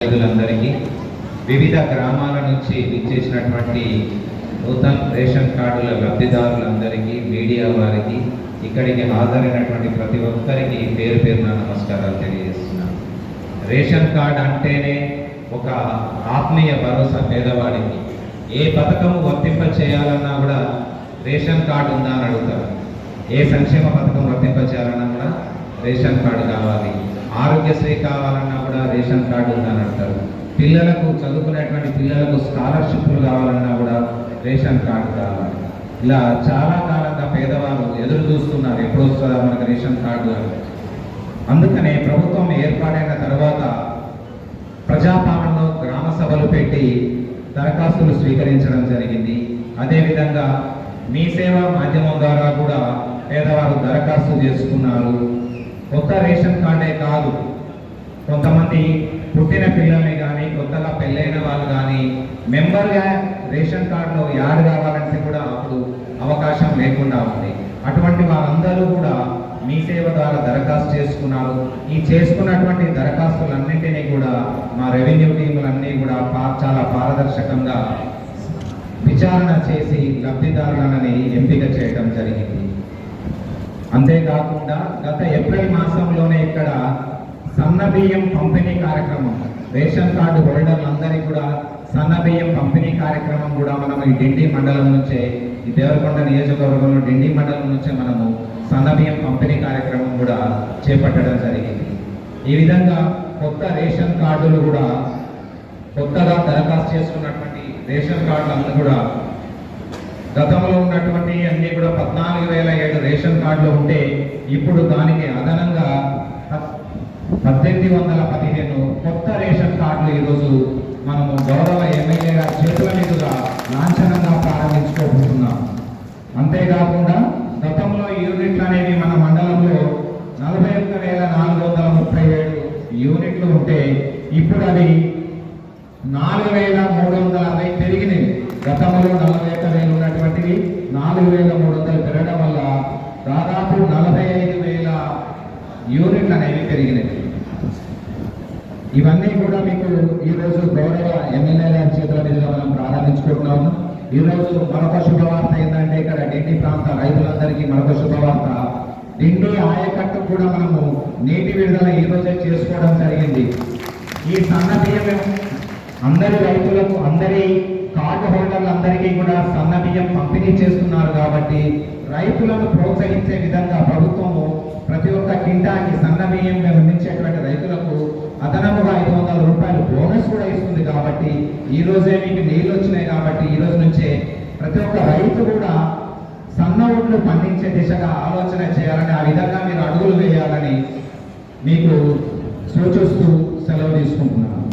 రైతులందరికీ వివిధ గ్రామాల నుంచి ఇచ్చేసినటువంటి నూతన రేషన్ కార్డుల లబ్ధిదారులందరికీ మీడియా వారికి ఇక్కడికి హాజరైనటువంటి ప్రతి ఒక్కరికి పేరు పేరున నమస్కారాలు తెలియజేస్తున్నాను. రేషన్ కార్డు అంటేనే ఒక ఆత్మీయ భరోసా పేదవాడికి. ఏ పథకము వర్తింప చేయాలన్నా కూడా రేషన్ కార్డు ఉందా అని అడుగుతారు. ఏ సంక్షేమ పథకం వర్తింప చేయాలన్నా కూడా రేషన్ కార్డు కావాలి. ఆరోగ్యశ్రీ కావాలన్నా కూడా రేషన్ కార్డు ఉందని అంటారు. పిల్లలకు చదువుకునేటువంటి పిల్లలకు స్కాలర్షిప్లు కావాలన్నా కూడా రేషన్ కార్డు కావాలి. ఇలా చాలా కాలంగా పేదవాళ్ళు ఎదురు చూస్తున్నారు ఎప్పుడు వస్తుందా మనకు రేషన్ కార్డు అని. అందుకనే ప్రభుత్వం ఏర్పాటైన తర్వాత ప్రజాపాలనలో గ్రామ సభలు పెట్టి దరఖాస్తులు స్వీకరించడం జరిగింది. అదేవిధంగా మీ సేవా మాధ్యమం ద్వారా కూడా పేదవారు దరఖాస్తు చేసుకున్నారు. కొత్త రేషన్ కార్డే కాదు, కొంతమంది పుట్టిన పిల్లల్ని కానీ కొత్తగా పెళ్ళైన వాళ్ళు కానీ మెంబర్గా రేషన్ కార్డులో యాడ్ కావాలంటే కూడా అప్పుడు అవకాశం లేకుండా ఉంది. అటువంటి వారందరూ కూడా మీ సేవ ద్వారా దరఖాస్తు చేసుకున్నారు. ఈ చేసుకున్నటువంటి దరఖాస్తులన్నింటినీ కూడా మా రెవెన్యూ టీములన్నీ కూడా చాలా పారదర్శకంగా విచారణ చేసి లబ్ధిదారులని ఎంపిక చేయడం జరిగింది. అంతేకాకుండా గత ఏప్రిల్ మాసంలోనే ఇక్కడ సన్న బియ్యం పంపిణీ కార్యక్రమం, రేషన్ కార్డు హోల్డర్లందరికీ కూడా సన్న బియ్యం పంపిణీ కార్యక్రమం కూడా మనం ఈ డిండి మండలం నుంచే, ఈ దేవరకొండ నియోజకవర్గంలో డిండి మండలం నుంచే మనము సన్న బియ్యం పంపిణీ కార్యక్రమం కూడా చేపట్టడం జరిగింది. ఈ విధంగా కొత్త రేషన్ కార్డులు కూడా కొత్తగా దరఖాస్తు చేసుకున్నటువంటి రేషన్ కార్డులు కూడా గతంలో ఉన్నటువంటి అన్ని కూడా 14,007 రేషన్ కార్డులు ఉంటే ఇప్పుడు దానికి అదనంగా 1815 కొత్త రేషన్ కార్డులు ఈరోజు మనము గౌరవ ఎమ్మెల్యే గారి చేతుల మీదుగా లాంఛనంగా ప్రారంభించుకోబోతున్నాం. అంతేకాకుండా గతంలో యూనిట్లు అనేవి మన మండలంలో 41,437 యూనిట్లు ఉంటే ఇప్పుడు అవి 4,360 పెరిగినవి. గతంలో 41,000 ఉన్నటువంటివి 4,300 పెరగడం వల్ల దాదాపు 45,000 యూనిట్లు అనేవి పెరిగినవి. ఇవన్నీ కూడా మీకు ఈరోజు గౌరవ ఎమ్మెల్యే గారి చేతుల మీదుగా మనం ప్రారంభించుకుంటున్నాము. ఈరోజు మరొక శుభవార్త ఏంటంటే ఇక్కడ డిండి ప్రాంత రైతులందరికీ మరొక శుభవార్త, డిండి ఆయకట్టు కూడా మనము నీటి విడుదల ఈరోజే చేసుకోవడం జరిగింది. ఈ సన్న బియ్యం అందరి రైతులకు, అందరి కార్డు హోల్డర్లందరికీ కూడా సన్న బియ్యం పంపిణీ చేస్తున్నారు కాబట్టి రైతులను ప్రోత్సహించే విధంగా ప్రభుత్వము ప్రతి ఒక్క కింటాకి సన్న బియ్యం అందించేటువంటి రైతులకు అదనముగా 500 రూపాయలు బోనస్ కూడా ఇస్తుంది. కాబట్టి ఈ రోజే మీకు నీళ్ళు వచ్చినాయి కాబట్టి ఈ రోజు నుంచే ప్రతి ఒక్క రైతు కూడా సన్న ఒడ్లు పండించే దిశగా ఆలోచన చేయాలని, ఆ విధంగా మీరు అడుగులు వేయాలని మీకు సూచిస్తూ సెలవు తీసుకుంటున్నాను.